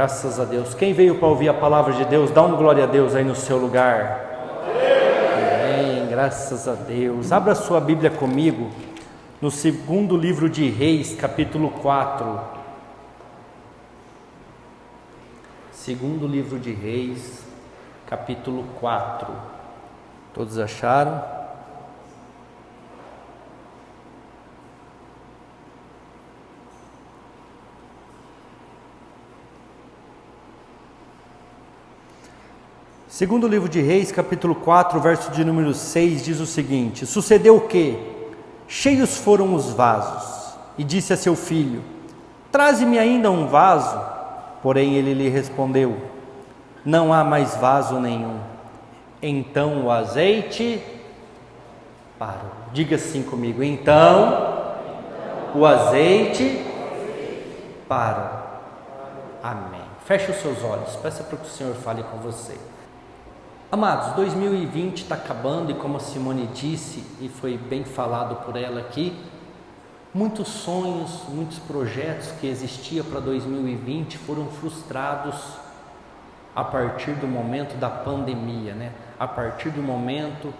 graças a Deus. Quem veio para ouvir a palavra de Deus, dá um glória a Deus aí no seu lugar. Amém, graças a Deus. Abra sua Bíblia comigo no segundo livro de Reis, capítulo 4. Segundo livro de Reis, capítulo 4. Todos acharam? Segundo livro de Reis, capítulo 4, verso de número 6, diz o seguinte: sucedeu o quê? Cheios foram os vasos, e disse a seu filho: traze-me ainda um vaso. Porém ele lhe respondeu: não há mais vaso nenhum. Então o azeite parou. Diga assim comigo: então o azeite parou. Amém. Feche os seus olhos, peça para que o Senhor fale com você. Amados, 2020 está acabando e como a Simone disse, e foi bem falado por ela aqui, muitos sonhos, muitos projetos que existiam para 2020 foram frustrados a partir do momento da pandemia, né? A partir do momento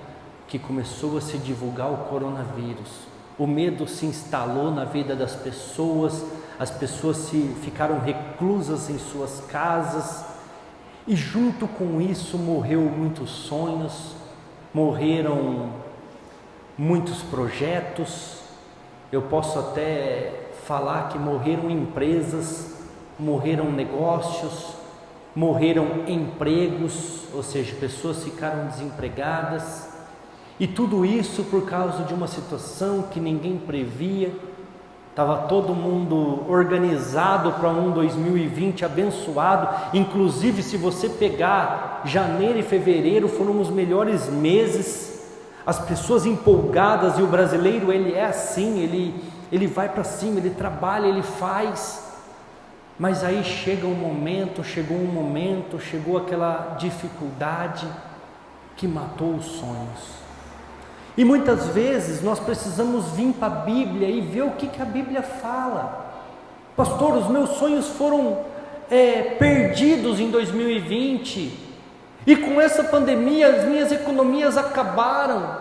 que começou a se divulgar o coronavírus. O medo se instalou na vida das pessoas, as pessoas ficaram reclusas em suas casas, e junto com isso morreu muitos sonhos, morreram muitos projetos. Eu posso até falar que morreram empresas, morreram negócios, morreram empregos, ou seja, pessoas ficaram desempregadas, e tudo isso por causa de uma situação que ninguém previa. Estava todo mundo organizado para um 2020 abençoado. Inclusive, se você pegar janeiro e fevereiro, foram os melhores meses. As pessoas empolgadas, e o brasileiro ele é assim, ele vai para cima, ele trabalha, ele faz. Mas aí chegou um momento, chegou aquela dificuldade que matou os sonhos. E muitas vezes nós precisamos vir para a Bíblia e ver o que a Bíblia fala. Pastor, os meus sonhos foram perdidos em 2020, e com essa pandemia as minhas economias acabaram,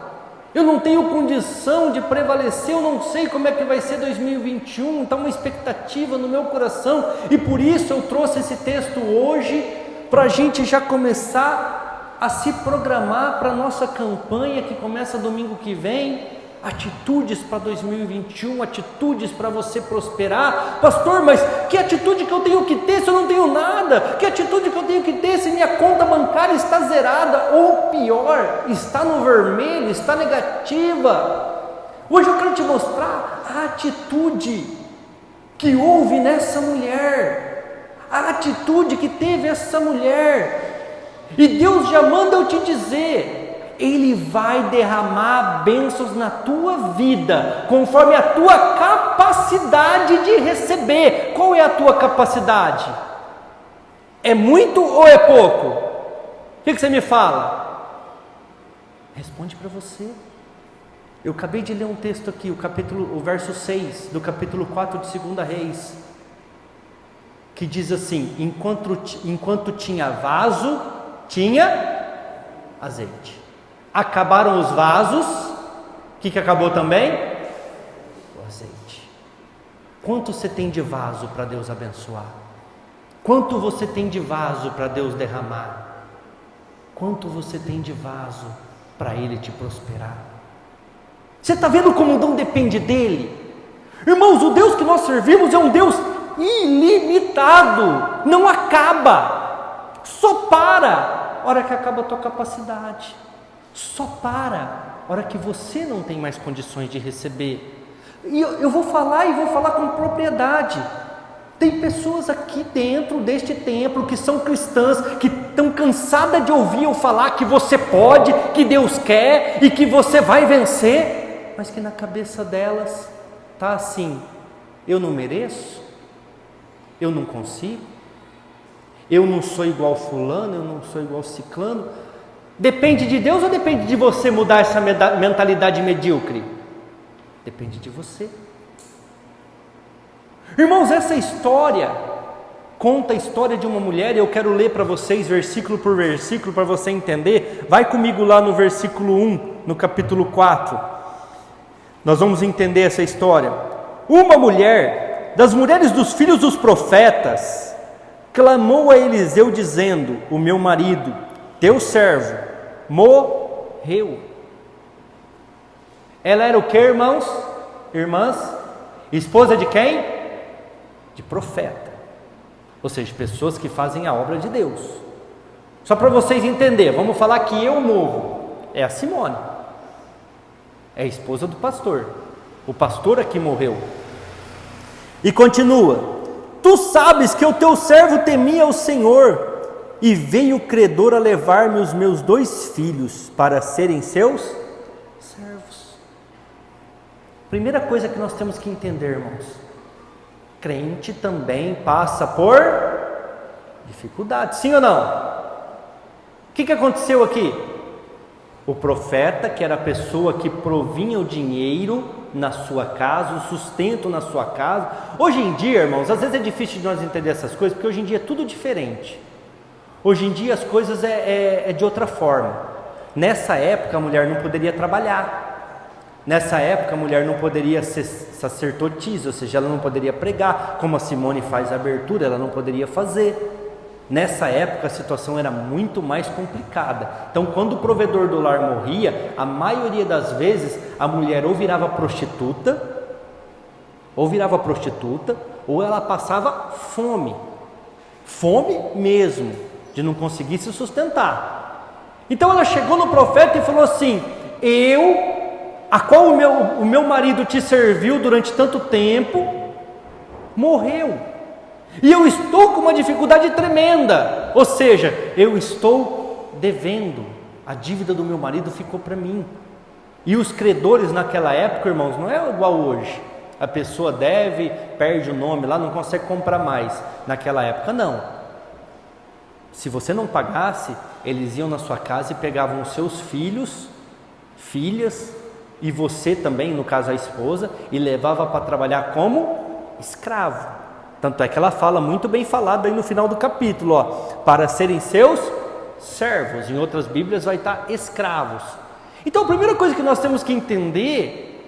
eu não tenho condição de prevalecer, eu não sei como é que vai ser 2021, está uma expectativa no meu coração, e por isso eu trouxe esse texto hoje, para a gente já começar a se programar para a nossa campanha que começa domingo que vem. Atitudes para 2021, atitudes para você prosperar. Pastor, mas que atitude que eu tenho que ter se eu não tenho nada? Que atitude que eu tenho que ter se minha conta bancária está zerada? Ou pior, está no vermelho, está negativa? Hoje eu quero te mostrar a atitude que houve nessa mulher, a atitude que teve essa mulher. E Deus já manda eu te dizer, Ele vai derramar bênçãos na tua vida, conforme a tua capacidade de receber. Qual é a tua capacidade? É muito ou é pouco? O que você me fala? Responde para você. Eu acabei de ler um texto aqui, o verso 6 do capítulo 4 de 2 Reis, que diz assim: enquanto tinha vaso, tinha azeite. Acabaram os vasos, o que acabou também? O azeite. Quanto você tem de vaso para Deus abençoar? Quanto você tem de vaso para Deus derramar? Quanto você tem de vaso para Ele te prosperar? Você está vendo como não depende dEle? Irmãos, o Deus que nós servimos é um Deus ilimitado, não acaba, só para a hora que acaba a tua capacidade, só para a hora que você não tem mais condições de receber. E eu vou falar com propriedade. Tem pessoas aqui dentro deste templo que são cristãs, que estão cansadas de ouvir eu falar que você pode, que Deus quer e que você vai vencer, mas que na cabeça delas está assim: eu não mereço, eu não consigo, eu não sou igual fulano, eu não sou igual ciclano. Depende de Deus ou depende de você mudar essa mentalidade medíocre? Depende de você. Irmãos, essa história conta a história de uma mulher, e eu quero ler para vocês versículo por versículo para você entender. Vai comigo lá no versículo 1, no capítulo 4. Nós vamos entender essa história. Uma mulher, das mulheres dos filhos dos profetas, clamou a Eliseu dizendo: o meu marido, teu servo, morreu. Ela era o que, irmãos? Irmãs? Esposa de quem? De profeta. Ou seja, pessoas que fazem a obra de Deus. Só para vocês entenderem, vamos falar que eu morro. É a Simone. É a esposa do pastor. O pastor aqui morreu. E continua: tu sabes que o teu servo temia o Senhor, e veio o credor a levar-me os meus 2 filhos para serem seus servos. Primeira coisa que nós temos que entender, irmãos: crente também passa por dificuldades, sim ou não? O que aconteceu aqui? O profeta, que era a pessoa que provinha o dinheiro na sua casa, o sustento na sua casa. Hoje em dia, irmãos, às vezes é difícil de nós entender essas coisas, porque hoje em dia é tudo diferente. Hoje em dia as coisas é de outra forma. Nessa época a mulher não poderia trabalhar. Nessa época a mulher não poderia ser sacerdotisa, ou seja, ela não poderia pregar, como a Simone faz a abertura, ela não poderia fazer. Nessa época a situação era muito mais complicada. Então, quando o provedor do lar morria, a maioria das vezes a mulher ou virava prostituta, ou ela passava fome mesmo, de não conseguir se sustentar. Então ela chegou no profeta e falou assim: a qual o meu marido te serviu durante tanto tempo, morreu. E eu estou com uma dificuldade tremenda, ou seja, eu estou devendo, a dívida do meu marido ficou para mim. E os credores naquela época, irmãos, não é igual hoje. A pessoa deve, perde o nome lá, não consegue comprar mais. Naquela época não. Se você não pagasse, eles iam na sua casa e pegavam os seus filhos, filhas, e você também, no caso a esposa, e levava para trabalhar como escravo. Tanto é que ela fala, muito bem falado aí no final do capítulo, ó, para serem seus servos. Em outras Bíblias vai estar escravos. Então a primeira coisa que nós temos que entender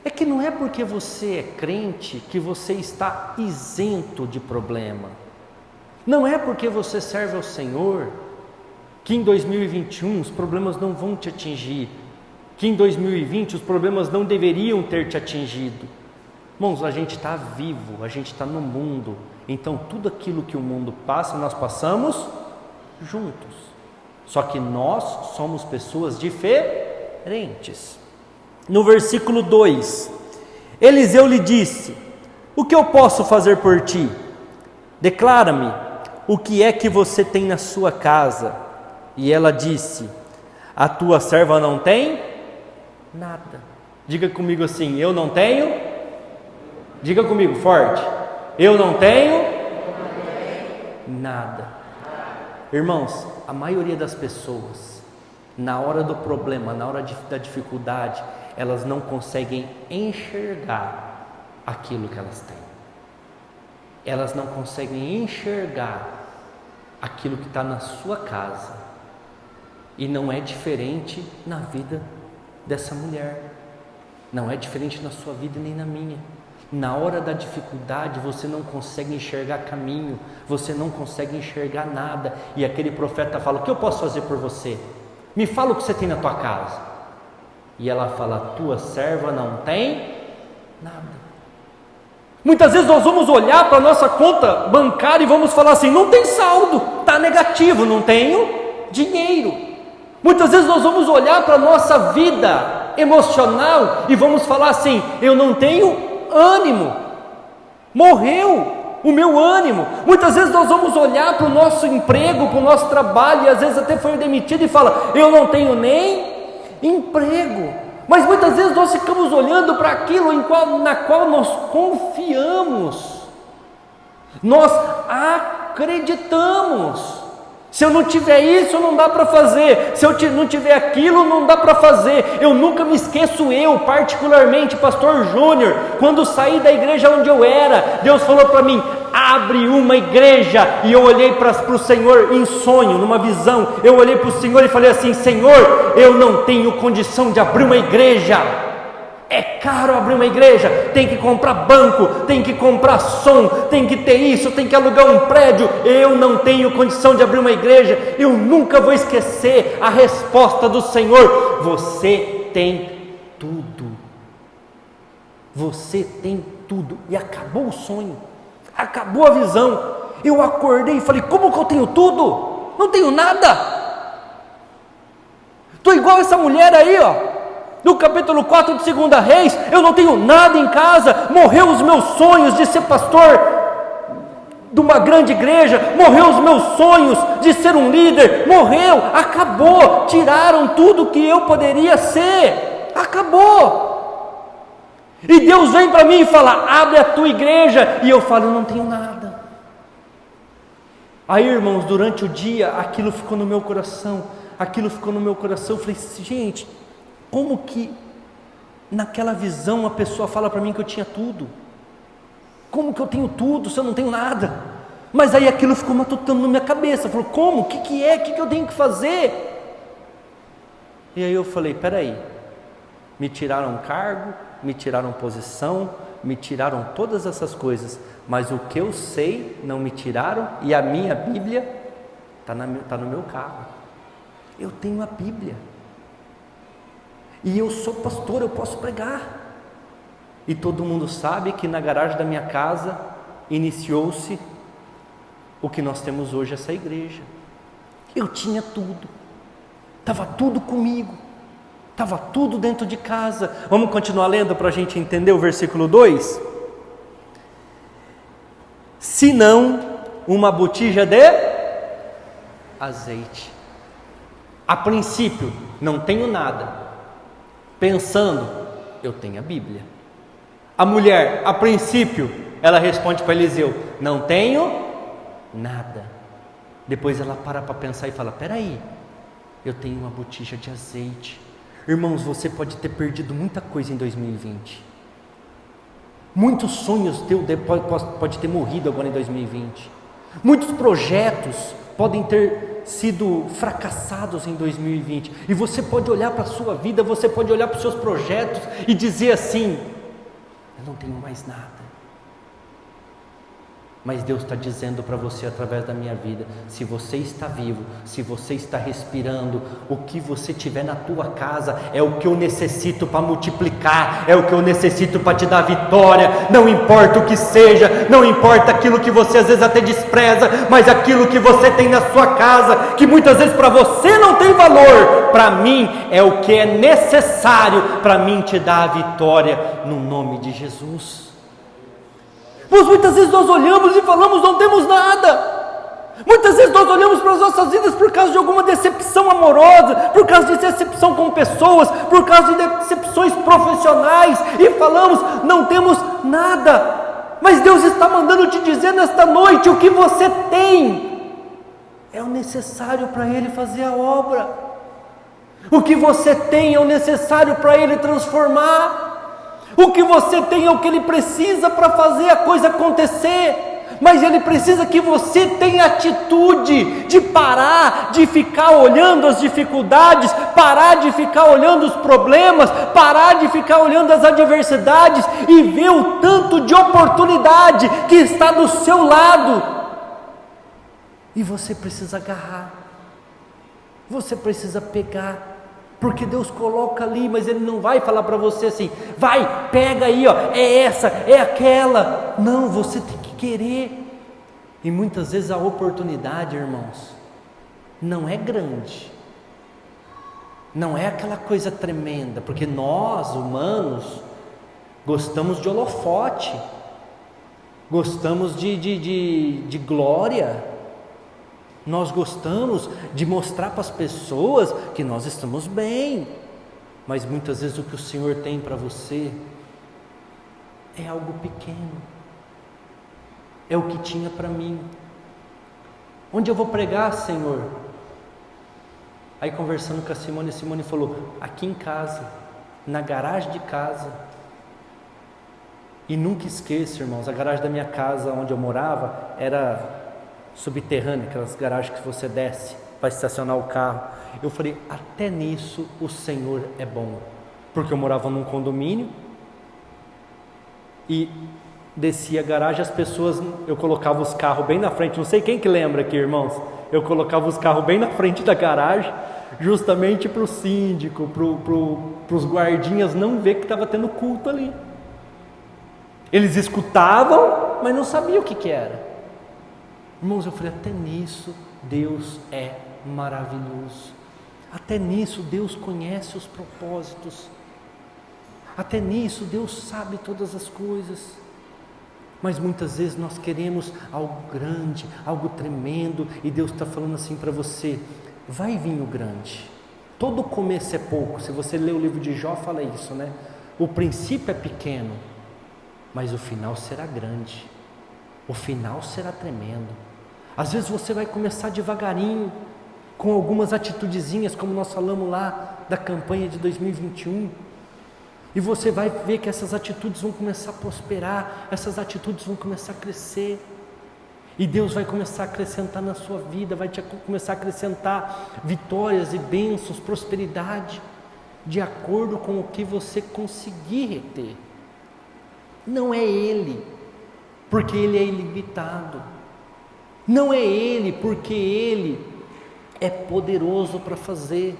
é que não é porque você é crente que você está isento de problema. Não é porque você serve ao Senhor que em 2021 os problemas não vão te atingir, que em 2020 os problemas não deveriam ter te atingido. Irmãos, a gente está vivo, a gente está no mundo, então tudo aquilo que o mundo passa, nós passamos juntos. Só que nós somos pessoas diferentes. No versículo 2, Eliseu lhe disse: o que eu posso fazer por ti? Declara-me o que é que você tem na sua casa. E ela disse: a tua serva não tem nada. Diga comigo assim: eu não tenho. Diga comigo forte: eu não tenho nada. Irmãos, a maioria das pessoas, na hora do problema, na hora da dificuldade, elas não conseguem enxergar aquilo que elas têm. Elas não conseguem enxergar aquilo que está na sua casa. E não é diferente na vida dessa mulher. Não é diferente na sua vida nem na minha. Na hora da dificuldade você não consegue enxergar caminho, você não consegue enxergar nada. E aquele profeta fala: o que eu posso fazer por você? Me fala o que você tem na tua casa. E ela fala: tua serva não tem nada. Muitas vezes nós vamos olhar para a nossa conta bancária e vamos falar assim: não tem saldo, está negativo, não tenho dinheiro. Muitas vezes nós vamos olhar para a nossa vida emocional e vamos falar assim: eu não tenho ânimo, morreu o meu ânimo. Muitas vezes nós vamos olhar para o nosso emprego, para o nosso trabalho, e às vezes até foi demitido e fala: eu não tenho nem emprego. Mas muitas vezes nós ficamos olhando para aquilo na qual nós confiamos, nós acreditamos. Se eu não tiver isso, não dá para fazer. Se eu não tiver aquilo, não dá para fazer. Eu nunca me esqueço, eu particularmente, pastor Júnior, quando saí da igreja onde eu era, Deus falou para mim: abre uma igreja. E eu olhei para o Senhor em sonho, numa visão, eu olhei para o Senhor e falei assim: Senhor, eu não tenho condição de abrir uma igreja, é caro abrir uma igreja, tem que comprar banco, tem que comprar som, tem que ter isso, tem que alugar um prédio, eu não tenho condição de abrir uma igreja. Eu nunca vou esquecer a resposta do Senhor: você tem tudo, você tem tudo. E acabou o sonho, acabou a visão. Eu acordei e falei: como que eu tenho tudo? Não tenho nada. Estou igual essa mulher aí, ó, no capítulo 4 de 2 Reis. Eu não tenho nada em casa, morreu os meus sonhos de ser pastor de uma grande igreja, morreu os meus sonhos de ser um líder, morreu, acabou, tiraram tudo que eu poderia ser, acabou. E Deus vem para mim e fala: abre a tua igreja. E eu falo: eu não tenho nada. Aí, irmãos, durante o dia aquilo ficou no meu coração, eu falei: gente, como que naquela visão a pessoa fala para mim que eu tinha tudo? Como que eu tenho tudo se eu não tenho nada? Mas aí aquilo ficou matutando na minha cabeça. Falou: como? O que é? O que eu tenho que fazer? E aí eu falei: peraí, me tiraram cargo, me tiraram posição, me tiraram todas essas coisas, mas o que eu sei não me tiraram, e a minha Bíblia está no meu carro. Eu tenho a Bíblia. E eu sou pastor, eu posso pregar. E todo mundo sabe que na garagem da minha casa iniciou-se o que nós temos hoje, essa igreja. Eu tinha tudo, estava tudo comigo, estava tudo dentro de casa. Vamos continuar lendo para a gente entender o versículo 2? Se não uma botija de azeite. A princípio, não tenho nada. Pensando, eu tenho a Bíblia. A mulher, a princípio, ela responde para Eliseu: não tenho nada. Depois ela para pensar e fala: peraí, eu tenho uma botija de azeite. Irmãos, você pode ter perdido muita coisa em 2020. Muitos sonhos teus pode ter morrido agora em 2020. Muitos projetos podem ter sido fracassados em 2020, e você pode olhar para a sua vida, você pode olhar para os seus projetos e dizer assim: eu não tenho mais nada. Mas Deus está dizendo para você através da minha vida: se você está vivo, se você está respirando, o que você tiver na tua casa é o que eu necessito para multiplicar, é o que eu necessito para te dar vitória. Não importa o que seja, não importa aquilo que você às vezes até despreza, mas aquilo que você tem na sua casa, que muitas vezes para você não tem valor, para mim é o que é necessário para mim te dar a vitória, no nome de Jesus. Pois muitas vezes nós olhamos e falamos: não temos nada. Muitas vezes nós olhamos para as nossas vidas por causa de alguma decepção amorosa, por causa de decepção com pessoas, por causa de decepções profissionais, e falamos: não temos nada. Mas Deus está mandando te dizer nesta noite: o que você tem é o necessário para Ele fazer a obra. O que você tem é o necessário para Ele transformar. O que você tem é o que Ele precisa para fazer a coisa acontecer, mas Ele precisa que você tenha atitude de parar de ficar olhando as dificuldades, parar de ficar olhando os problemas, parar de ficar olhando as adversidades e ver o tanto de oportunidade que está do seu lado. E você precisa agarrar, você precisa pegar. Porque Deus coloca ali, mas Ele não vai falar para você assim: vai, pega aí, ó, é essa, é aquela. Não, você tem que querer. E muitas vezes a oportunidade, irmãos, não é grande, não é aquela coisa tremenda, porque nós, humanos, gostamos de holofote, gostamos de glória. Nós gostamos de mostrar para as pessoas que nós estamos bem, mas muitas vezes o que o Senhor tem para você é algo pequeno, é o que tinha para mim. Onde eu vou pregar, Senhor? Aí conversando com a Simone falou: aqui em casa, na garagem de casa. E nunca esqueço, irmãos, a garagem da minha casa onde eu morava era subterrânea, aquelas garagens que você desce para estacionar o carro. Eu falei, até nisso o Senhor é bom, porque eu morava num condomínio e descia a garagem, as pessoas, eu colocava os carros bem na frente, não sei quem que lembra aqui, irmãos, eu colocava os carros bem na frente da garagem, justamente para o síndico, para os guardinhas não ver que estava tendo culto ali. Eles escutavam, mas não sabiam o que era. Irmãos, eu falei, até nisso Deus é maravilhoso, até nisso Deus conhece os propósitos, até nisso Deus sabe todas as coisas. Mas muitas vezes nós queremos algo grande, algo tremendo, e Deus está falando assim para você, vai vir o grande, todo começo é pouco. Se você ler o livro de Jó, fala isso, né? O princípio é pequeno, mas o final será grande, o final será tremendo. Às vezes você vai começar devagarinho, com algumas atitudezinhas, como nós falamos lá da campanha de 2021, e você vai ver que essas atitudes vão começar a prosperar, essas atitudes vão começar a crescer, e Deus vai começar a acrescentar na sua vida, vai começar a acrescentar vitórias e bênçãos, prosperidade, de acordo com o que você conseguir reter. Não é Ele, porque Ele é ilimitado, não é Ele, porque Ele é poderoso para fazer.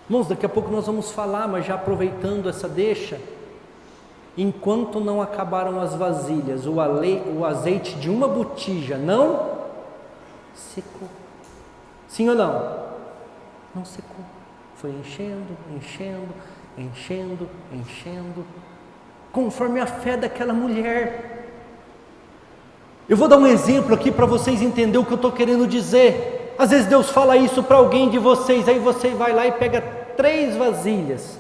Irmãos, daqui a pouco nós vamos falar, mas já aproveitando essa deixa, enquanto não acabaram as vasilhas, o azeite de uma botija não secou. Sim ou não? Não secou. Foi enchendo, enchendo, enchendo, enchendo, conforme a fé daquela mulher. Eu vou dar um exemplo aqui para vocês entenderem o que eu estou querendo dizer. Às vezes Deus fala isso para alguém de vocês, aí você vai lá e pega 3 vasilhas.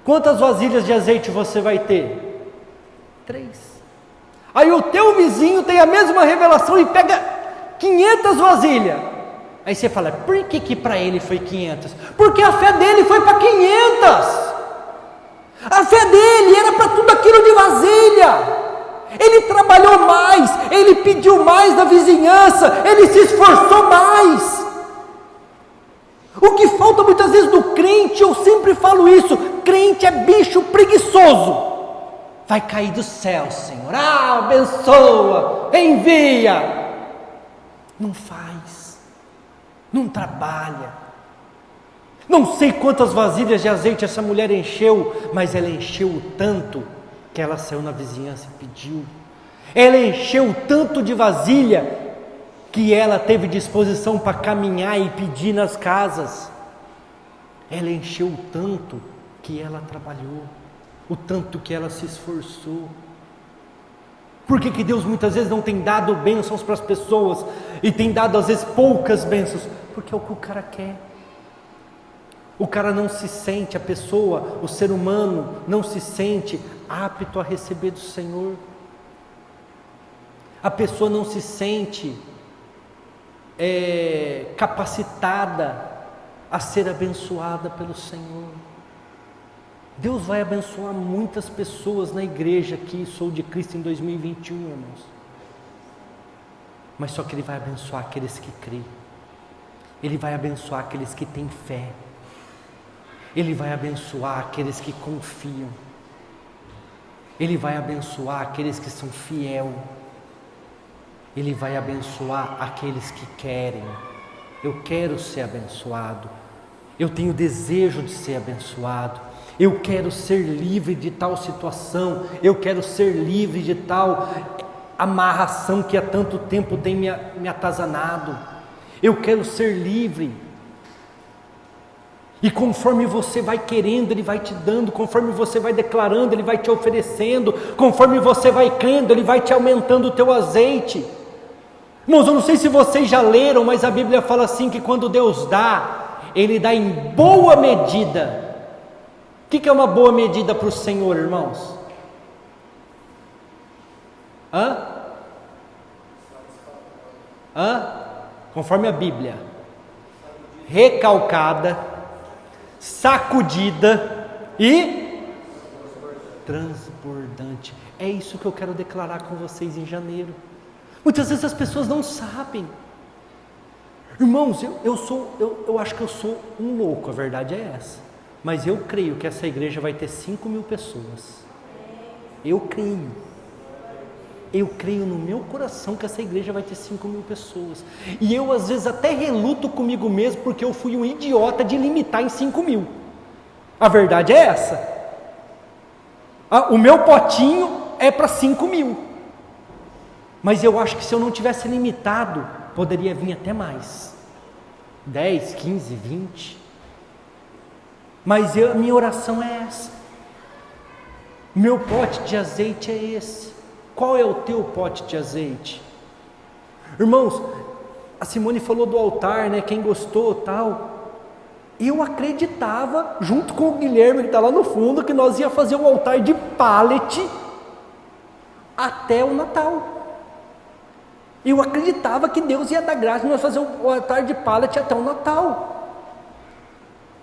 Quantas vasilhas de azeite você vai ter? 3. Aí o teu vizinho tem a mesma revelação e pega 500 vasilhas. Aí você fala, por que para ele foi 500? Porque a fé dele foi para 500. A fé dele era para tudo aquilo de vasilha. Ele trabalhou mais, ele pediu mais da vizinhança, ele se esforçou mais. O que falta muitas vezes do crente, eu sempre falo isso, crente é bicho preguiçoso. Vai cair do céu, Senhor, abençoa, envia. Não faz, não trabalha. Não sei quantas vasilhas de azeite essa mulher encheu, mas ela encheu tanto que ela saiu na vizinhança e pediu. Ela encheu tanto de vasilha que ela teve disposição para caminhar e pedir nas casas. Ela encheu tanto que ela trabalhou, o tanto que ela se esforçou. Por que Deus muitas vezes não tem dado bênçãos para as pessoas e tem dado às vezes poucas bênçãos? Porque é o que o cara quer. O cara não se sente, a pessoa, o ser humano não se sente apto a receber do Senhor. A pessoa não se sente capacitada a ser abençoada pelo Senhor. Deus vai abençoar muitas pessoas na igreja aqui, Sou de Cristo em 2021, irmãos. Mas só que Ele vai abençoar aqueles que creem. Ele vai abençoar aqueles que têm fé. Ele vai abençoar aqueles que confiam. Ele vai abençoar aqueles que são fiéis. Ele vai abençoar aqueles que querem. Eu quero ser abençoado. Eu tenho desejo de ser abençoado. Eu quero ser livre de tal situação. Eu quero ser livre de tal amarração que há tanto tempo tem me atazanado. Eu quero ser livre. E conforme você vai querendo, Ele vai te dando. Conforme você vai declarando, Ele vai te oferecendo. Conforme você vai crendo, Ele vai te aumentando o teu azeite. Irmãos, eu não sei se vocês já leram, mas a Bíblia fala assim, que quando Deus dá, Ele dá em boa medida. O que é uma boa medida para o Senhor, irmãos? Conforme a Bíblia. Recalcada, sacudida e transbordante. É isso que eu quero declarar com vocês em janeiro. Muitas vezes as pessoas não sabem. Irmãos, eu acho que eu sou um louco, a verdade é essa. Mas eu creio que essa igreja vai ter 5.000 pessoas. Eu creio no meu coração que essa igreja vai ter 5.000 pessoas. E eu às vezes até reluto comigo mesmo, porque eu fui um idiota de limitar em 5.000. A verdade é essa. O meu potinho é para 5.000. Mas eu acho que se eu não tivesse limitado, poderia vir até mais. 10, 15, 20. Mas a minha oração é essa. Meu pote de azeite é esse. Qual é o teu pote de azeite? Irmãos, a Simone falou do altar, né? Quem gostou, tal. Eu acreditava, junto com o Guilherme que está lá no fundo, que nós ia fazer o altar de pallet até o Natal. Eu acreditava que Deus ia dar graça e nós fazer o altar de pallet até o Natal.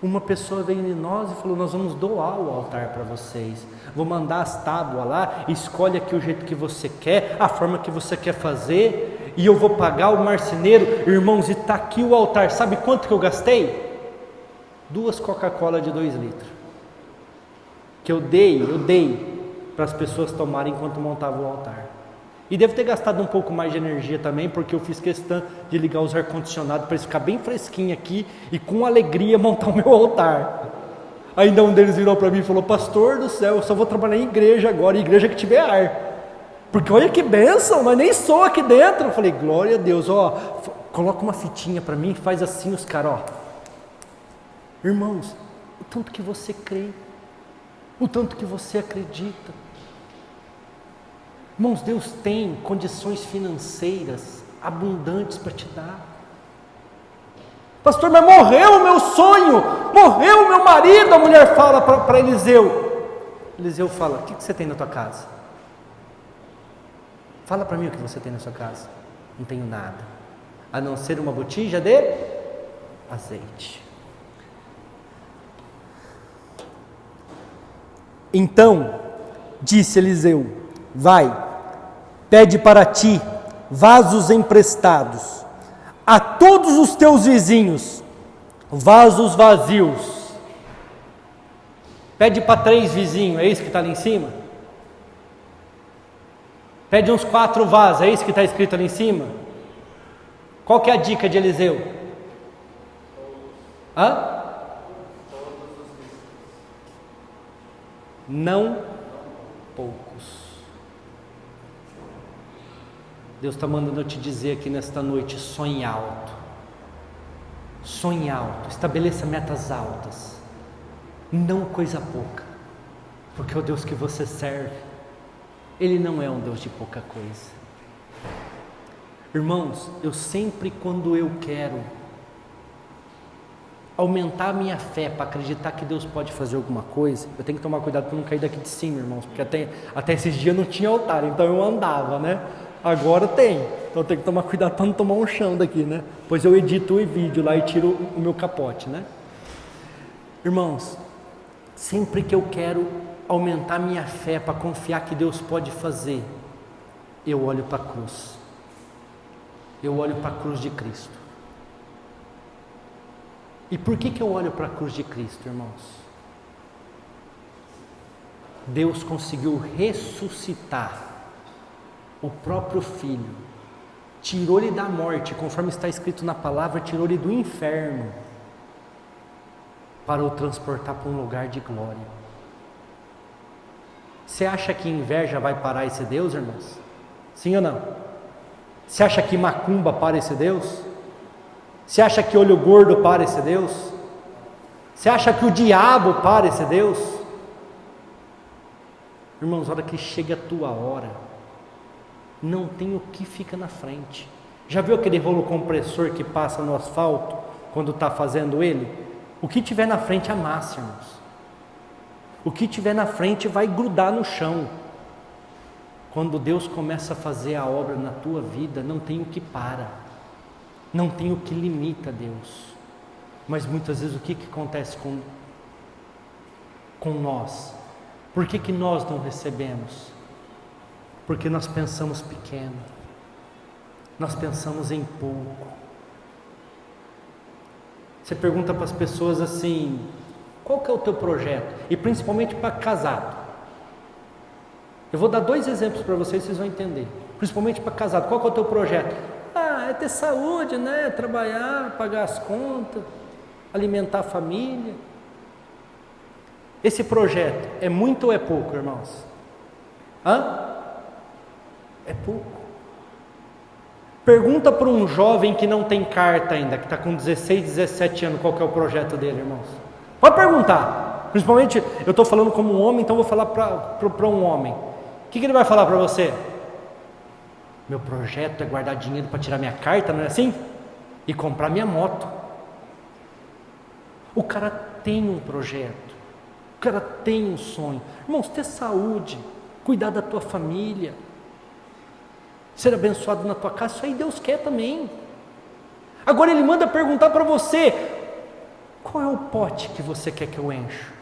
Uma pessoa veio em nós e falou: nós vamos doar o altar para vocês, vou mandar as tábuas lá, escolhe aqui o jeito que você quer, a forma que você quer fazer, e eu vou pagar o marceneiro. Irmãos, e está aqui o altar. Sabe quanto que eu gastei? 2 Coca-Cola de 2 litros, que eu dei para as pessoas tomarem enquanto montavam o altar. E devo ter gastado um pouco mais de energia também, porque eu fiz questão de ligar os ar-condicionados para ele ficar bem fresquinho aqui e com alegria montar o meu altar. Ainda um deles virou para mim e falou: pastor do céu, eu só vou trabalhar em igreja agora, igreja que tiver ar, porque olha que bênção, mas nem sou aqui dentro. Eu falei: glória a Deus, coloca uma fitinha para mim, faz assim os caras, Irmãos, o tanto que você crê, o tanto que você acredita. Irmãos, Deus tem condições financeiras abundantes para te dar. Pastor, mas morreu o meu sonho, morreu o meu marido. A mulher fala para Eliseu. Eliseu fala: o que você tem na tua casa? Fala para mim o que você tem na sua casa. Não tenho nada, a não ser uma botija de azeite. Então disse Eliseu: vai, pede para ti vasos emprestados, a todos os teus vizinhos, vasos vazios. Pede para 3 vizinhos, é isso que está ali em cima? Pede uns 4 vasos, é isso que está escrito ali em cima? Qual que é a dica de Eliseu? Não poucos. Deus está mandando eu te dizer aqui nesta noite: sonhe alto, estabeleça metas altas, não coisa pouca, porque o Deus que você serve, Ele não é um Deus de pouca coisa. Irmãos, eu sempre, quando eu quero aumentar a minha fé para acreditar que Deus pode fazer alguma coisa, eu tenho que tomar cuidado para não cair daqui de cima, irmãos, porque até esses dias não tinha altar, então eu andava, né? Agora tem, então eu tenho que tomar cuidado para não tomar um chão daqui, né? Pois eu edito o vídeo lá e tiro o meu capote, né? Irmãos, sempre que eu quero aumentar minha fé para confiar que Deus pode fazer, eu olho para a cruz, eu olho para a cruz de Cristo. E por que eu olho para a cruz de Cristo, irmãos? Deus conseguiu ressuscitar o próprio Filho, tirou-lhe da morte, conforme está escrito na palavra, tirou-lhe do inferno, para o transportar para um lugar de glória. Você acha que inveja vai parar esse Deus, irmãos? Sim ou não? Você acha que macumba para esse Deus? Você acha que olho gordo para esse Deus? Você acha que o diabo para esse Deus? Irmãos, a hora que chega a tua hora, não tem o que fica na frente. Já viu aquele rolo compressor que passa no asfalto quando está fazendo ele? O que tiver na frente amassa, irmãos. O que tiver na frente vai grudar no chão. Quando Deus começa a fazer a obra na tua vida, não tem o que para, não tem o que limita Deus. Mas muitas vezes o que acontece com nós? Por que nós não recebemos? Porque nós pensamos pequeno, nós pensamos em pouco. Você pergunta para as pessoas assim, qual que é o teu projeto? E principalmente para casado. Eu vou dar 2 exemplos para vocês vão entender. Principalmente para casado, qual que é o teu projeto? É ter saúde, né? Trabalhar, pagar as contas, alimentar a família. Esse projeto é muito ou é pouco, irmãos? É pouco. Pergunta para um jovem que não tem carta ainda, que está com 16, 17 anos, qual que é o projeto dele, irmãos? Pode perguntar. Principalmente, eu estou falando como um homem, então vou falar para um homem. O que ele vai falar para você? Meu projeto é guardar dinheiro para tirar minha carta, não é assim? E comprar minha moto. O cara tem um projeto, o cara tem um sonho. Irmãos, ter saúde, cuidar da tua família, ser abençoado na tua casa, isso aí Deus quer também. Agora Ele manda perguntar para você, qual é o pote que você quer que eu encho?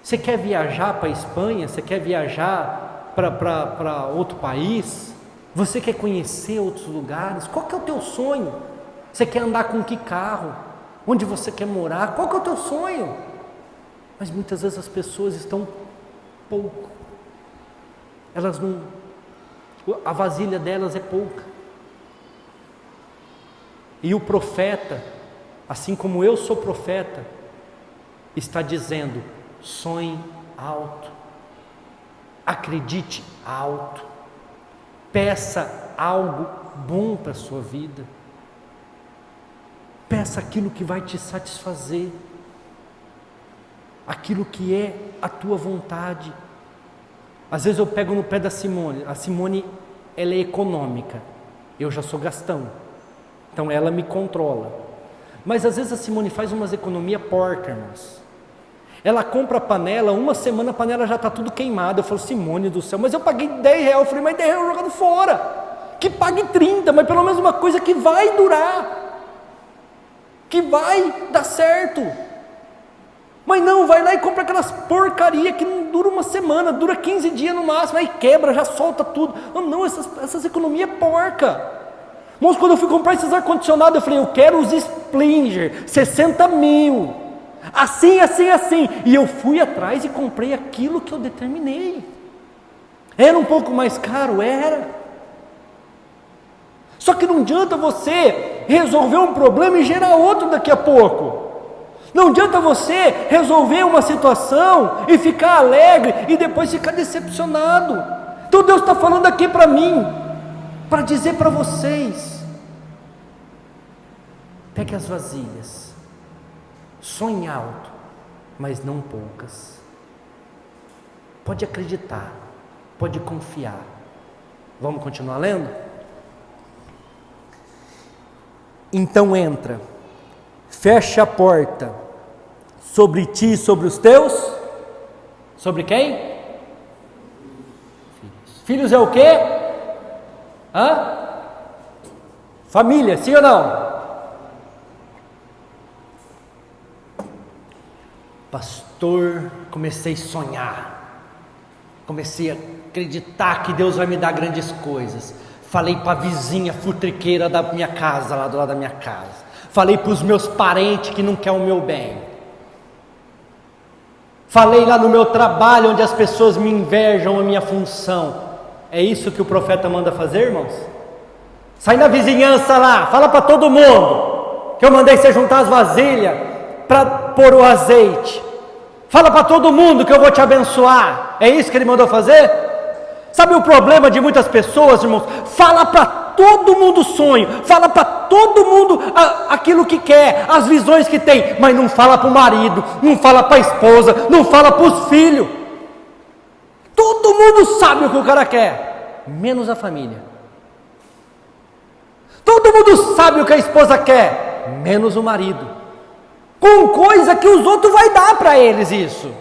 Você quer viajar para a Espanha? Você quer viajar para outro país? Você quer conhecer outros lugares? Qual que é o teu sonho? Você quer andar com que carro? Onde você quer morar? Qual que é o teu sonho? Mas muitas vezes as pessoas estão pouco. Elas não... A vasilha delas é pouca. E o profeta, assim como eu sou profeta, está dizendo, sonhe alto, acredite alto, peça algo bom para a sua vida, peça aquilo que vai te satisfazer, aquilo que é a tua vontade. Às vezes eu pego no pé da Simone, a Simone ela é econômica, eu já sou gastão, então ela me controla, mas às vezes a Simone faz umas economias porcas, irmãos. Ela compra a panela, uma semana a panela já está tudo queimada. Eu falo, Simone do céu, mas eu paguei 10 reais. Eu falei, mas 10 reais jogado fora. Que pague 30, mas pelo menos uma coisa que vai durar, que vai dar certo. Mas não, vai lá e compra aquelas porcaria que não dura uma semana, dura 15 dias no máximo, aí quebra, já solta tudo. Não, essas economias porca. Mas quando eu fui comprar esses ar-condicionados, eu falei, eu quero os Splinger, 60 mil. Assim, assim, assim. E eu fui atrás e comprei aquilo que eu determinei. Era um pouco mais caro? Era. Só que não adianta você resolver um problema e gerar outro daqui a pouco. Não adianta você resolver uma situação e ficar alegre e depois ficar decepcionado. Então Deus está falando aqui para mim, para dizer para vocês, pegue as vasilhas, sonhe alto, mas não poucas. Pode acreditar, pode confiar. Vamos continuar lendo? Então entra, fecha a porta sobre ti e sobre os teus. Sobre quem? Filhos. Filhos é o quê? Família, sim ou não? Pastor, comecei a sonhar, comecei a acreditar que Deus vai me dar grandes coisas. Falei para a vizinha futriqueira da minha casa, lá do lado da minha casa. Falei para os meus parentes que não querem o meu bem. Falei lá no meu trabalho, onde as pessoas me invejam a minha função. É isso que o profeta manda fazer, irmãos? Sai na vizinhança lá, fala para todo mundo que eu mandei você juntar as vasilhas para pôr o azeite. Fala para todo mundo que eu vou te abençoar. É isso que ele mandou fazer? Sabe o problema de muitas pessoas, irmãos? Fala para todo mundo o sonho, fala para todo mundo aquilo que quer, as visões que tem, mas não fala para o marido, não fala para a esposa, não fala para os filhos. Todo mundo sabe o que o cara quer, menos a família. Todo mundo sabe o que a esposa quer, menos o marido. Com coisa que os outros vai dar para eles isso.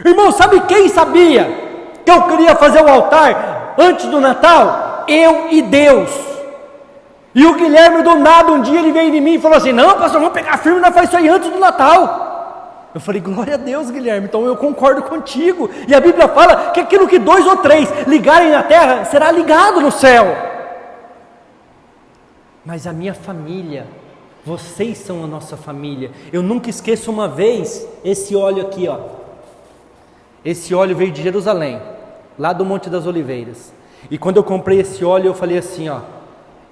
Irmão, sabe quem sabia que eu queria fazer o altar antes do Natal? Eu e Deus. E o Guilherme do nada um dia ele veio em mim e falou assim, não pastor, vamos pegar firme e nós faz isso aí antes do Natal. Eu falei, glória a Deus, Guilherme, então eu concordo contigo. E a Bíblia fala que aquilo que 2 ou 3 ligarem na terra, será ligado no céu. Mas a minha família, vocês são a nossa família. Eu nunca esqueço uma vez, esse óleo aqui, ó. Esse óleo veio de Jerusalém, lá do Monte das Oliveiras. E quando eu comprei esse óleo, eu falei assim, ó,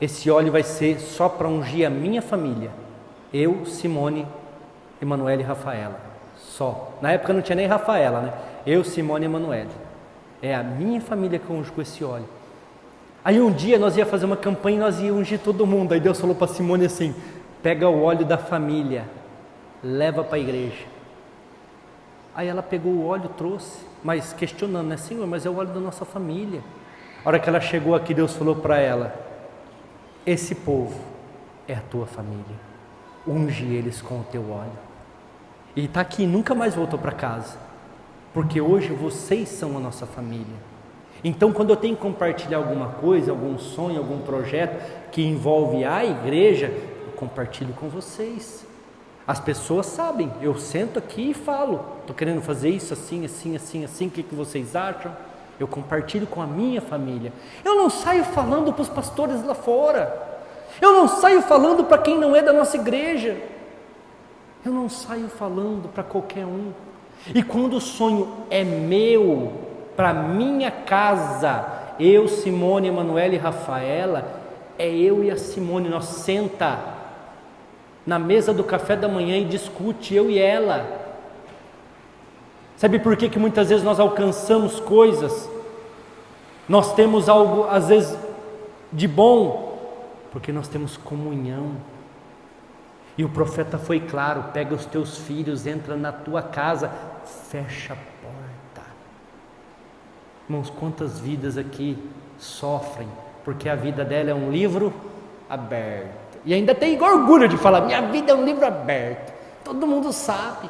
esse óleo vai ser só para ungir a minha família. Eu, Simone, Emanuele e Rafaela. Só. Na época não tinha nem Rafaela, né? Eu, Simone e Emanuele. É a minha família que eu unjo com esse óleo. Aí um dia nós ia fazer uma campanha e nós ia ungir todo mundo. Aí Deus falou para Simone assim, pega o óleo da família, leva para a igreja. Aí ela pegou o óleo, trouxe, mas questionando, né? Senhor, mas é o óleo da nossa família. A hora que ela chegou aqui, Deus falou para ela, esse povo é a tua família, unge eles com o teu óleo. E está aqui, nunca mais voltou para casa, porque hoje vocês são a nossa família. Então quando eu tenho que compartilhar alguma coisa, algum sonho, algum projeto que envolve a igreja, eu compartilho com vocês. As pessoas sabem, eu sento aqui e falo, estou querendo fazer isso assim, assim, assim, assim, o que vocês acham? Eu compartilho com a minha família. Eu não saio falando para os pastores lá fora, eu não saio falando para quem não é da nossa igreja, eu não saio falando para qualquer um. E quando o sonho é meu, para minha casa, eu, Simone, Emanuele e Rafaela, é eu e a Simone, nós senta na mesa do café da manhã e discute, eu e ela. Sabe por que muitas vezes nós alcançamos coisas? Nós temos algo, às vezes, de bom, porque nós temos comunhão. E o profeta foi claro, pega os teus filhos, entra na tua casa, fecha a porta. Irmãos, quantas vidas aqui sofrem, porque a vida dela é um livro aberto. E ainda tem orgulho de falar, minha vida é um livro aberto. Todo mundo sabe,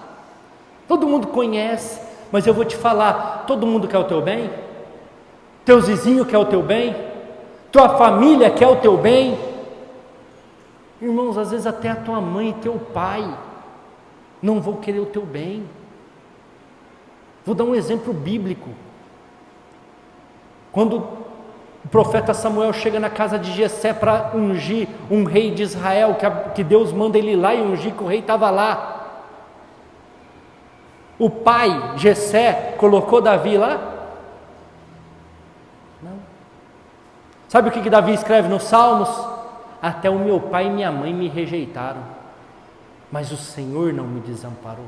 todo mundo conhece, mas eu vou te falar, todo mundo quer o teu bem? Teus vizinhos quer o teu bem? Tua família quer o teu bem? Irmãos, às vezes até a tua mãe e teu pai não vão querer o teu bem. Vou dar um exemplo bíblico. Quando o profeta Samuel chega na casa de Jessé para ungir um rei de Israel, que Deus manda ele ir lá e ungir, que o rei estava lá. O pai, Jessé, colocou Davi lá? Não. Sabe o que Davi escreve nos Salmos? Até o meu pai e minha mãe me rejeitaram, mas o Senhor não me desamparou,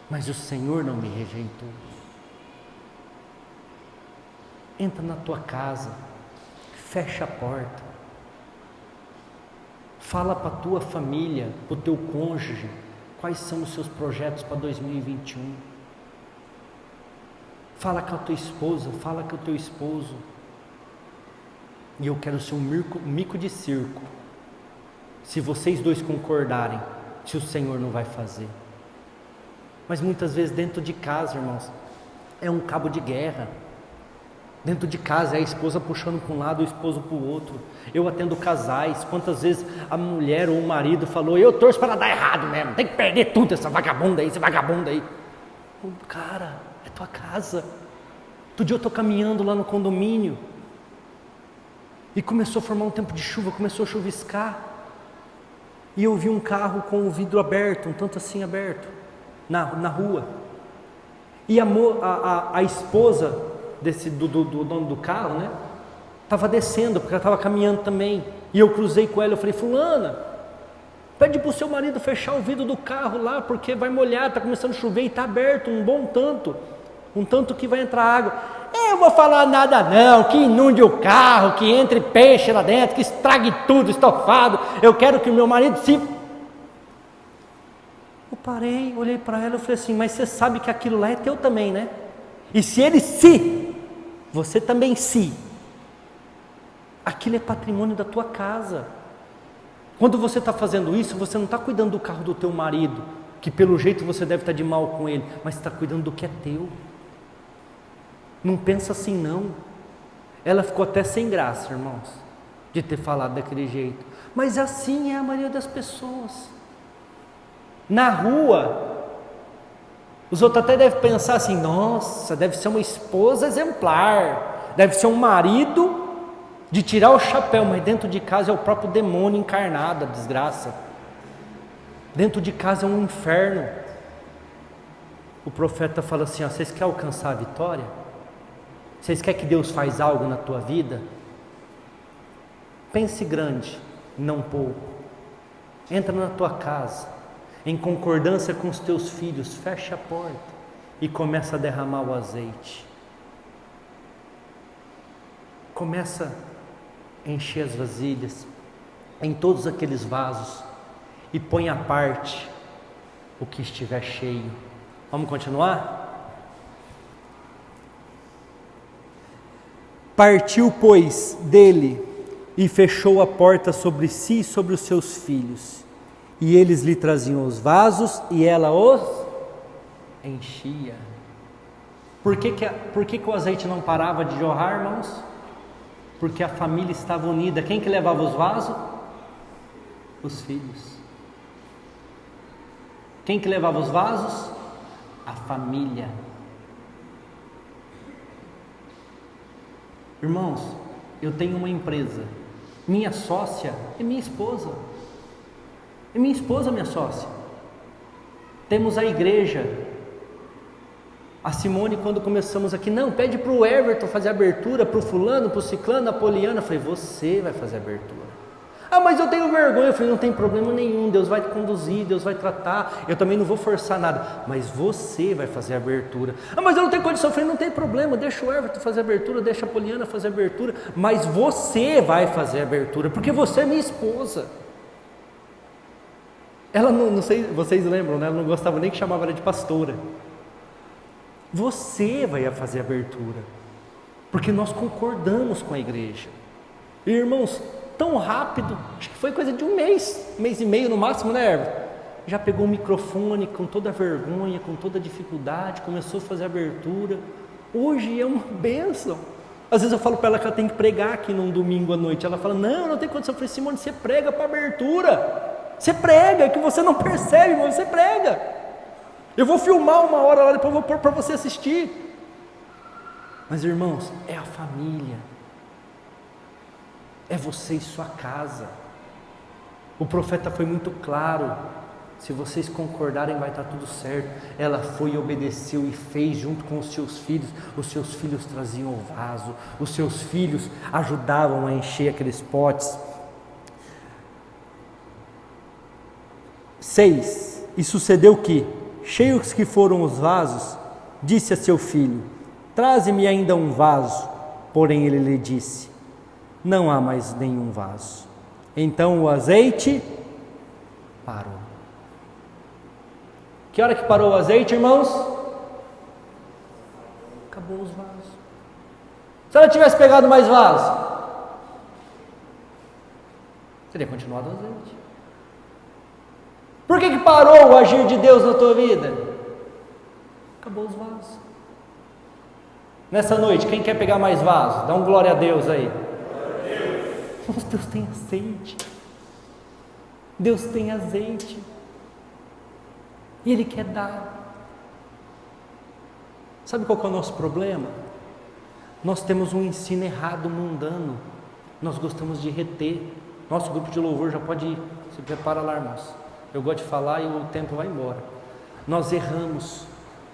mas o Senhor não me rejeitou. Entra na tua casa, fecha a porta, fala para a tua família, para o teu cônjuge, quais são os seus projetos para 2021. Fala com a tua esposa, fala com o teu esposo. E eu quero ser um mico de circo, se vocês dois concordarem, se o Senhor não vai fazer. Mas muitas vezes dentro de casa, irmãos, é um cabo de guerra. Dentro de casa é a esposa puxando para um lado, o esposo para o outro. Eu atendo casais, quantas vezes a mulher ou o marido falou, eu torço para dar errado mesmo, tem que perder tudo essa vagabunda aí, esse vagabundo aí. Cara, é tua casa. Outro dia eu estou caminhando lá no condomínio, e começou a formar um tempo de chuva, começou a chuviscar, e eu vi um carro com o vidro aberto, um tanto assim aberto, na rua, e a esposa do dono do carro, né, estava descendo, porque ela estava caminhando também, e eu cruzei com ela, eu falei, fulana, pede para o seu marido fechar o vidro do carro lá, porque vai molhar, está começando a chover e está aberto um bom tanto, um tanto que vai entrar água. Eu vou falar nada não, que inunde o carro, que entre peixe lá dentro, que estrague tudo, estofado, eu quero que o meu marido se... Eu parei, olhei para ela e falei assim, mas você sabe que aquilo lá é teu também, né? E se ele você também aquilo é patrimônio da tua casa. Quando você está fazendo isso, você não está cuidando do carro do teu marido, que pelo jeito você deve estar de mal com ele, mas está cuidando do que é teu. Não pensa assim não. Ela ficou até sem graça, irmãos, de ter falado daquele jeito, mas assim é a maioria das pessoas. Na rua, Os outros até devem pensar assim: nossa, deve ser uma esposa exemplar, deve ser um marido de tirar o chapéu, mas dentro de casa é o próprio demônio encarnado, a desgraça. Dentro de casa é um inferno. O profeta fala assim: ó, vocês querem alcançar a vitória? Vocês querem que Deus faz algo na tua vida? Pense grande, não pouco. Entra na tua casa, em concordância com os teus filhos, fecha a porta e começa a derramar o azeite. Começa a encher as vasilhas, em todos aqueles vasos, e põe à parte o que estiver cheio. Vamos continuar? Partiu, pois, dele e fechou a porta sobre si e sobre os seus filhos. E eles lhe traziam os vasos e ela os enchia. Por que o azeite não parava de jorrar, irmãos? Porque a família estava unida. Quem que levava os vasos? Os filhos. Quem que levava os vasos? A família. Irmãos, eu tenho uma empresa. Minha sócia é minha esposa. É minha esposa, minha sócia. Temos a igreja. A Simone, quando começamos aqui, não, pede para o Everton fazer a abertura, para o fulano, para o ciclano, a Poliana. Eu falei, você vai fazer a abertura. Ah, mas eu tenho vergonha. Eu falei, não tem problema nenhum, Deus vai te conduzir, Deus vai tratar, eu também não vou forçar nada, mas você vai fazer a abertura. Ah, mas eu não tenho condição. Eu falei, não tem problema, deixa o Everton fazer a abertura, deixa a Poliana fazer a abertura, mas você vai fazer a abertura, porque você é minha esposa. Ela não sei, vocês lembram, né? Ela não gostava nem que chamava ela de pastora. Você vai fazer a abertura, porque nós concordamos com a igreja. E, irmãos, tão rápido, acho que foi coisa de um mês e meio no máximo, né, Everton? Já pegou o microfone com toda a vergonha, com toda a dificuldade, começou a fazer a abertura. Hoje é uma bênção. Às vezes eu falo para ela que ela tem que pregar aqui num domingo à noite. Ela fala, não tem condição. Eu falei, Simone, você prega para abertura. Você prega, é que você não percebe, mas você prega. Eu vou filmar uma hora lá, depois eu vou pôr para você assistir. Mas, irmãos, é a família. É você e sua casa. O profeta foi muito claro: se vocês concordarem vai estar tudo certo. Ela foi e obedeceu e fez junto com os seus filhos. Os seus filhos traziam o vaso, os seus filhos ajudavam a encher aqueles potes. 6. E sucedeu que, cheios que foram os vasos, disse a seu filho, traze-me ainda um vaso. Porém ele lhe disse, não há mais nenhum vaso. Então o azeite parou. Que hora que parou o azeite, irmãos? Acabou os vasos. Se ela tivesse pegado mais vaso, teria continuado o azeite. Por que parou o agir de Deus na tua vida? Acabou os vasos. Nessa noite, quem quer pegar mais vaso? Dá um glória a Deus aí. Nossa, Deus tem azeite. Deus tem azeite. E Ele quer dar. Sabe qual que é o nosso problema? Nós temos um ensino errado, mundano. Nós gostamos de reter. Nosso grupo de louvor já pode ir. Se prepara lá, irmãos. Eu gosto de falar e o tempo vai embora. Nós erramos.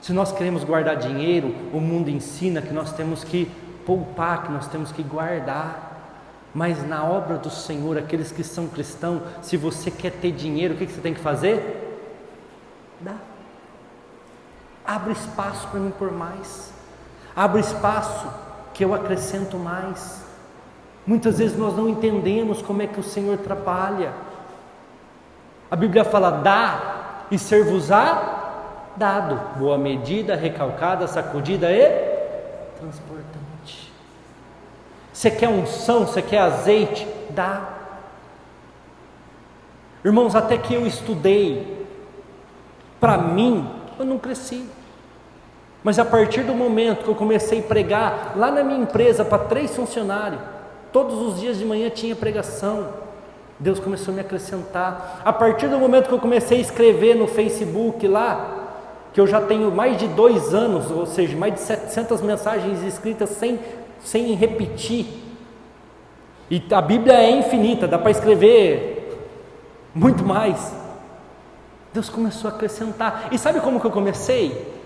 Se nós queremos guardar dinheiro, o mundo ensina que nós temos que poupar, que nós temos que guardar. Mas na obra do Senhor, aqueles que são cristãos, se você quer ter dinheiro, o que você tem que fazer? Dá. Abre espaço para mim por mais. Abre espaço que eu acrescento mais. Muitas vezes nós não entendemos como é que o Senhor trabalha. A Bíblia fala, dá e ser-vos-á dado. Boa medida, recalcada, sacudida e transportante. Você quer unção, você quer azeite? Dá. Irmãos, até que eu estudei, para mim, eu não cresci. Mas a partir do momento que eu comecei a pregar, lá na minha empresa, para 3 funcionários, todos os dias de manhã tinha pregação. Deus começou a me acrescentar. A partir do momento que eu comecei a escrever no Facebook lá, que eu já tenho mais de 2 anos, ou seja, mais de 700 mensagens escritas sem repetir. E a Bíblia é infinita, dá para escrever muito mais. Deus começou a acrescentar. E sabe como que eu comecei?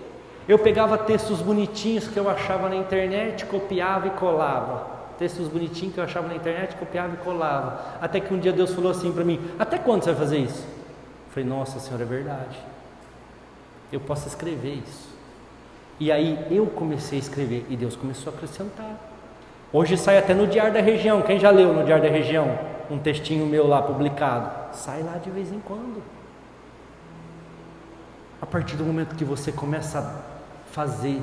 Eu pegava textos bonitinhos que eu achava na internet, copiava e colava. Textos bonitinhos que eu achava na internet, copiava e colava. Até que um dia Deus falou assim para mim: até quando você vai fazer isso? Eu falei: nossa Senhora, é verdade. Eu posso escrever isso. E aí eu comecei a escrever e Deus começou a acrescentar. Hoje sai até no Diário da Região. Quem já leu no Diário da Região um textinho meu lá publicado? Sai lá de vez em quando. A partir do momento que você começa a fazer,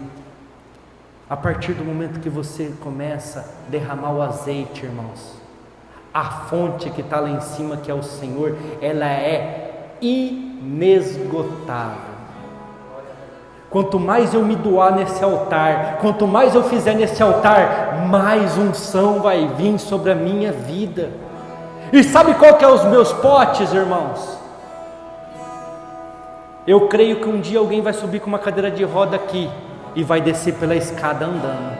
a partir do momento que você começa a derramar o azeite, irmãos, a fonte que está lá em cima, que é o Senhor, ela é inesgotável. Quanto mais eu me doar nesse altar, quanto mais eu fizer nesse altar, mais unção vai vir sobre a minha vida. E sabe qual que é os meus potes, irmãos? Eu creio que um dia alguém vai subir com uma cadeira de roda aqui e vai descer pela escada andando.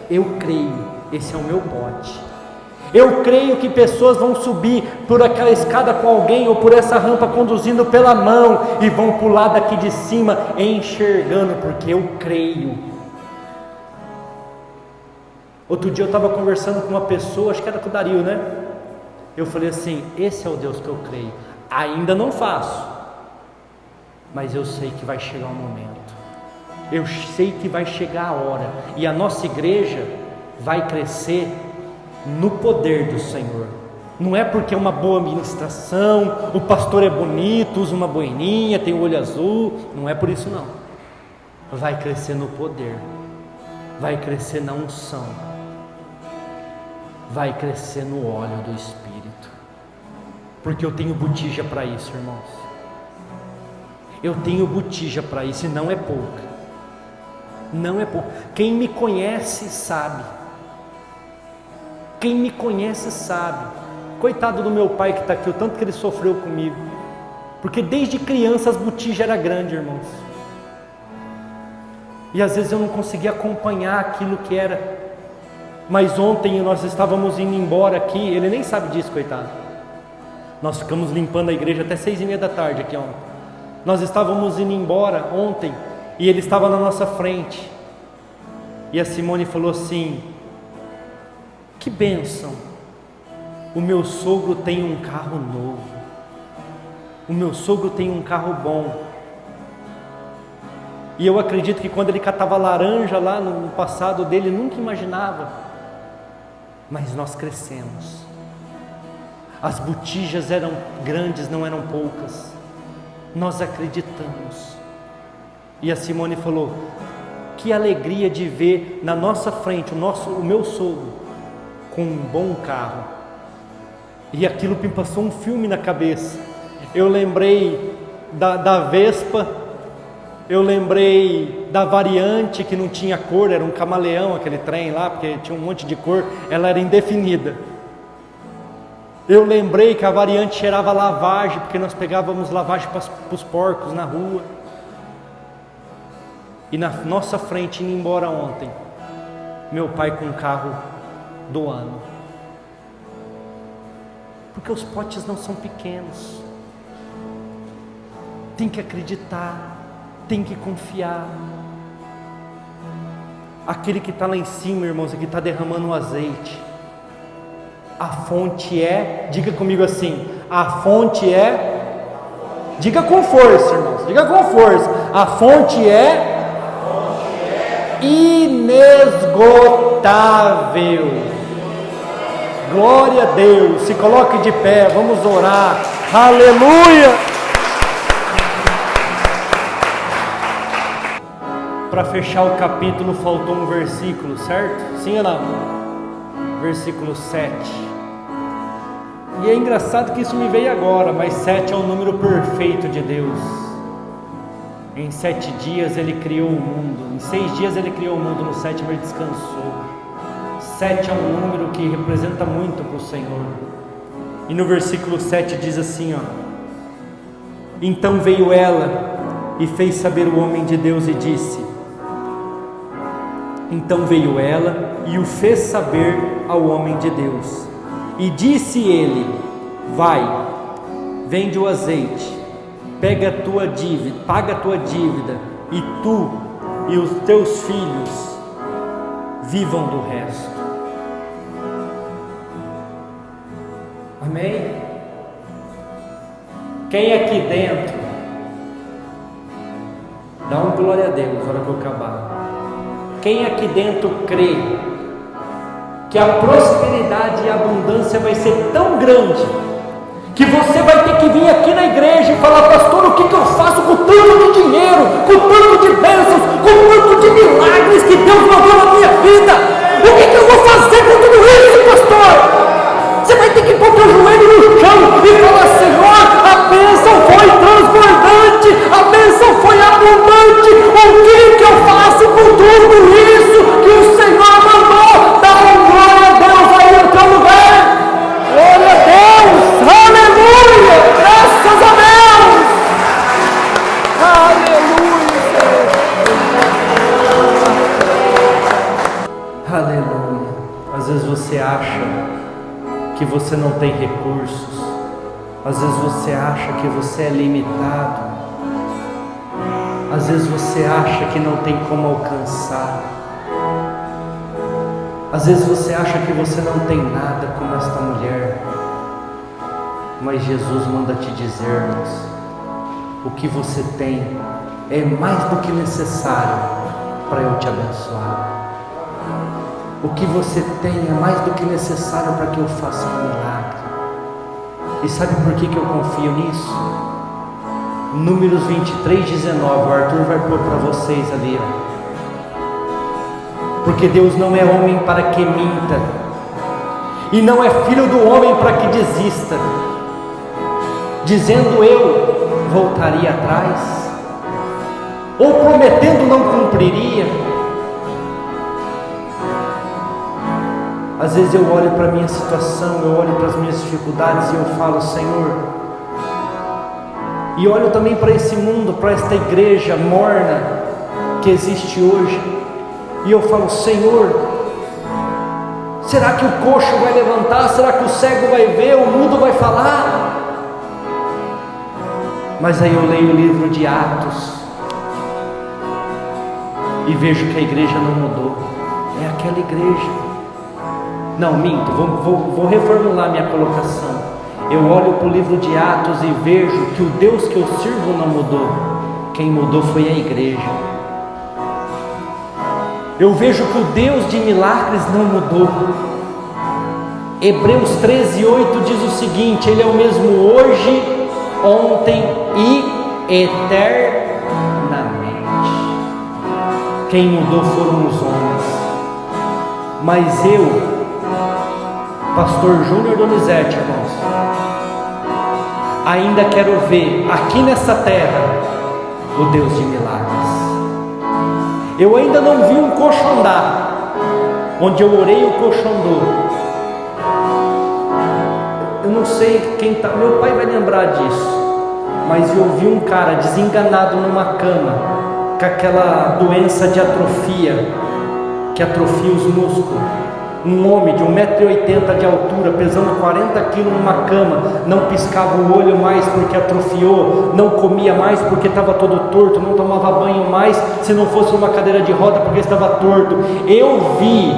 Eu creio, esse é o meu pote. Eu creio que pessoas vão subir por aquela escada com alguém, ou por essa rampa conduzindo pela mão, e vão pular daqui de cima enxergando, porque eu creio. Outro dia eu estava conversando com uma pessoa, acho que era com o Dario, né? Eu falei assim: esse é o Deus que eu creio. Ainda não faço, mas eu sei que vai chegar um momento. Eu sei que vai chegar a hora, e a nossa igreja vai crescer no poder do Senhor. Não é porque é uma boa ministração, o pastor é bonito, usa uma boininha, tem o olho azul. Não é por isso não. Vai crescer no poder, vai crescer na unção, vai crescer no óleo do Espírito. Porque eu tenho botija para isso, irmãos. Eu tenho botija para isso, e não é pouca. Não é pouca. Quem me conhece sabe. Quem me conhece sabe. Coitado do meu pai que está aqui, o tanto que ele sofreu comigo. Porque desde criança as botijas eram grandes, irmãos. E às vezes eu não conseguia acompanhar aquilo que era. Mas ontem nós estávamos indo embora aqui, ele nem sabe disso, coitado. Nós ficamos limpando a igreja até 6:30 da tarde aqui ontem. Nós estávamos indo embora ontem e ele estava na nossa frente. E a Simone falou assim: que bênção, o meu sogro tem um carro novo, o meu sogro tem um carro bom. E eu acredito que quando ele catava laranja lá no passado dele, nunca imaginava. Mas nós crescemos. As botijas eram grandes, não eram poucas. Nós acreditamos. E a Simone falou: que alegria de ver na nossa frente o meu sogro com um bom carro. E aquilo me passou um filme na cabeça. Eu lembrei da Vespa, eu lembrei da Variante, que não tinha cor, era um camaleão aquele trem lá, porque tinha um monte de cor, ela era indefinida. Eu lembrei que a Variante cheirava lavagem, porque nós pegávamos lavagem para os porcos na rua. E na nossa frente, indo embora ontem, meu pai com um carro do ano. Porque os potes não são pequenos. Tem que acreditar, tem que confiar. Aquele que está lá em cima, irmãos, que está derramando o azeite, a fonte é, diga comigo assim, a fonte é, diga com força, irmãos, diga com força, a fonte é inesgotável. Glória a Deus. Se coloque de pé, vamos orar. Aleluia. Para fechar o capítulo faltou um versículo, certo? Sim ou não? Versículo 7. E é engraçado que isso me veio agora, mas 7 é o número perfeito de Deus. Em 7 dias ele criou o mundo, em 6 dias ele criou o mundo, no 7º ele descansou. 7 é um número que representa muito para o Senhor. E no versículo 7 diz assim, ó: então veio ela e fez saber o homem de Deus e disse. Então veio ela e o fez saber ao homem de Deus. E disse ele: vai, vende o azeite, paga a tua dívida, e tu e os teus filhos vivam do resto. Amém? Quem aqui dentro, dá um glória a Deus na hora que eu acabar. Quem aqui dentro crê que a prosperidade e a abundância vai ser tão grande que você vai ter que vir aqui na igreja e falar: pastor, o que eu faço com tanto de dinheiro, com tanto de bênçãos, com tanto de milagres que Deus mandou na minha vida? O que eu vou fazer com tudo isso, pastor? Você vai ter que pôr teu joelho no chão e falar: Senhor, a bênção foi transbordante, a bênção foi abundante. O que eu faço com tudo isso que o Senhor mandou? Dá uma glória a Deus aí no teu lugar. Glória a Deus, aleluia, graças a Deus, aleluia, aleluia. Às vezes você acha que você não tem recursos, às vezes você acha que você é limitado, às vezes você acha que não tem como alcançar, às vezes você acha que você não tem nada como esta mulher, mas Jesus manda te dizer, irmãos, o que você tem é mais do que necessário para eu te abençoar. O que você tem é mais do que necessário para que eu faça um milagre. E sabe por que eu confio nisso? Números 23:19, o Arthur vai pôr para vocês ali, porque Deus não é homem para que minta, e não é filho do homem para que desista, dizendo eu voltaria atrás, ou prometendo não cumpriria. Às vezes eu olho para a minha situação, eu olho para as minhas dificuldades e eu falo: Senhor, e olho também para esse mundo, para esta igreja morna que existe hoje, e eu falo: Senhor, será que o coxo vai levantar? Será que o cego vai ver? O mudo vai falar? Mas aí eu leio o livro de Atos e vejo que a igreja não mudou, é aquela igreja. Não, minto, vou reformular minha colocação. Eu olho para o livro de Atos e vejo que o Deus que eu sirvo não mudou, quem mudou foi a igreja. Eu vejo que o Deus de milagres não mudou. Hebreus 13:8 diz o seguinte: Ele é o mesmo hoje, ontem e eternamente. Quem mudou foram os homens. Mas eu, Pastor Júnior Donizete, irmãos, ainda quero ver aqui nessa terra o Deus de milagres. Eu ainda não vi um coxo andar, onde eu orei o coxo andou. Eu não sei quem está, meu pai vai lembrar disso, mas eu vi um cara desenganado numa cama, com aquela doença de atrofia, que atrofia os músculos. Um homem de 1,80 m de altura, pesando 40 kg numa cama, não piscava o olho mais porque atrofiou, não comia mais porque estava todo torto, não tomava banho mais se não fosse uma cadeira de roda porque estava torto. Eu vi,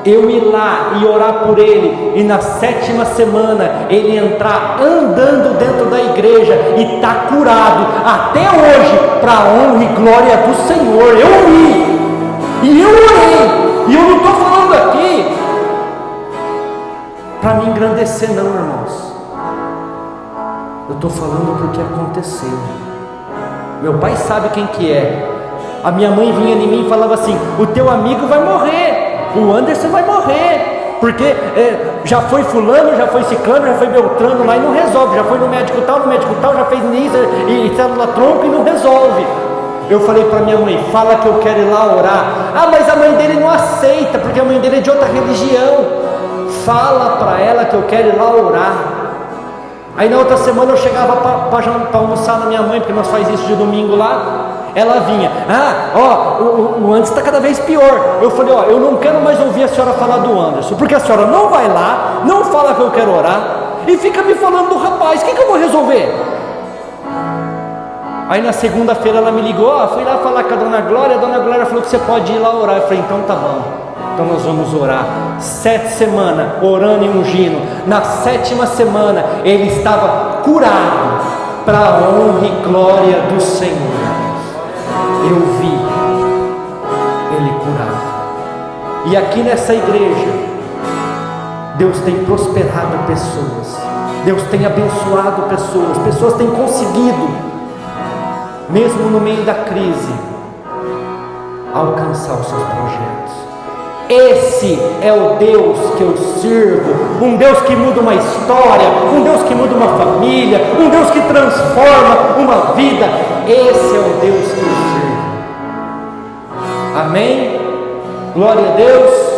eu ir lá e orar por ele, e na 7ª semana ele entrar andando dentro da igreja e está curado até hoje, para a honra e glória do Senhor. Eu vi e eu orei. E eu não estou falando aqui para me engrandecer não, irmãos. Eu estou falando porque aconteceu. Meu pai sabe quem que é. A minha mãe vinha em mim e falava assim: o teu amigo vai morrer, o Anderson vai morrer, porque já foi fulano, já foi ciclano, já foi beltrano lá e não resolve. Já foi no médico tal, já fez nisso e célula tronco e não resolve. Eu falei para minha mãe: fala que eu quero ir lá orar. Ah, mas a mãe dele não aceita, porque a mãe dele é de outra religião. Fala para ela que eu quero ir lá orar. Aí na outra semana eu chegava para almoçar na minha mãe, porque nós faz isso de domingo lá. Ela vinha, o Anderson está cada vez pior. Eu falei, eu não quero mais ouvir a senhora falar do Anderson, porque a senhora não vai lá, não fala que eu quero orar, e fica me falando do rapaz. O que eu vou resolver? Aí na segunda-feira ela me ligou, fui lá falar com a dona Glória falou que você pode ir lá orar. Eu falei, então tá bom, então nós vamos orar. 7 semanas orando e ungindo. Na 7ª semana ele estava curado, para a honra e glória do Senhor. Eu vi ele curado. E aqui nessa igreja, Deus tem prosperado pessoas, Deus tem abençoado pessoas, pessoas têm conseguido, mesmo no meio da crise, alcançar os seus projetos. Esse é o Deus que eu sirvo, um Deus que muda uma história, um Deus que muda uma família, um Deus que transforma uma vida. Esse é o Deus que eu sirvo. Amém? Glória a Deus.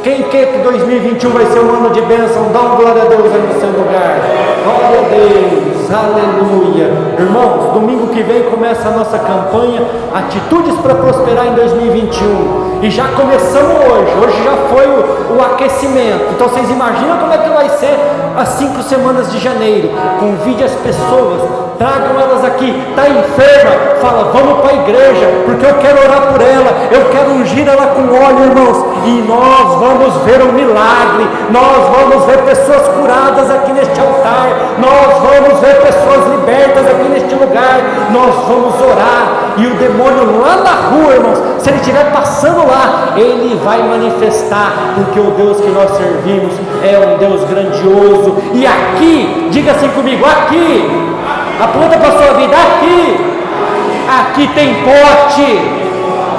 Quem quer que 2021 vai ser um ano de bênção? Dá uma glória a Deus aí no seu lugar. Glória a Deus, aleluia. Irmãos, domingo que vem começa a nossa campanha Atitudes para Prosperar em 2021. E já começamos hoje já foi o aquecimento. Então vocês imaginam como é que vai ser as 5 semanas de janeiro. Convide as pessoas, tragam elas aqui. Está enferma? Fala, vamos para a igreja, porque eu quero orar por ela, eu quero ungir ela com óleo, irmãos. E nós vamos ver um milagre, nós vamos ver pessoas curadas aqui neste altar, nós vamos ver pessoas libertas aqui neste lugar, nós vamos orar. E o demônio lá na rua, irmãos, se ele estiver passando lá, ele vai manifestar, porque o Deus que nós servimos é um Deus grandioso. E aqui, diga assim comigo, aqui, aponta para a sua vida, aqui tem pote,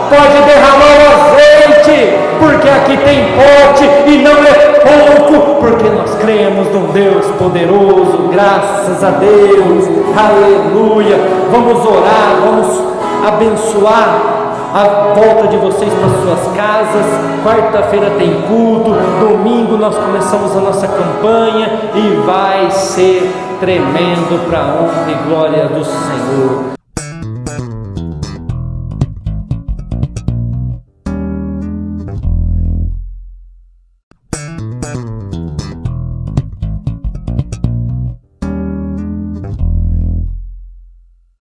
pode derramar o azeite, porque aqui tem pote e não é pouco, porque nós cremos num Deus poderoso. Graças a Deus, aleluia. Vamos orar, vamos abençoar a volta de vocês para suas casas. Quarta-feira tem culto, domingo nós começamos a nossa campanha e vai ser tremendo para a honra e glória do Senhor.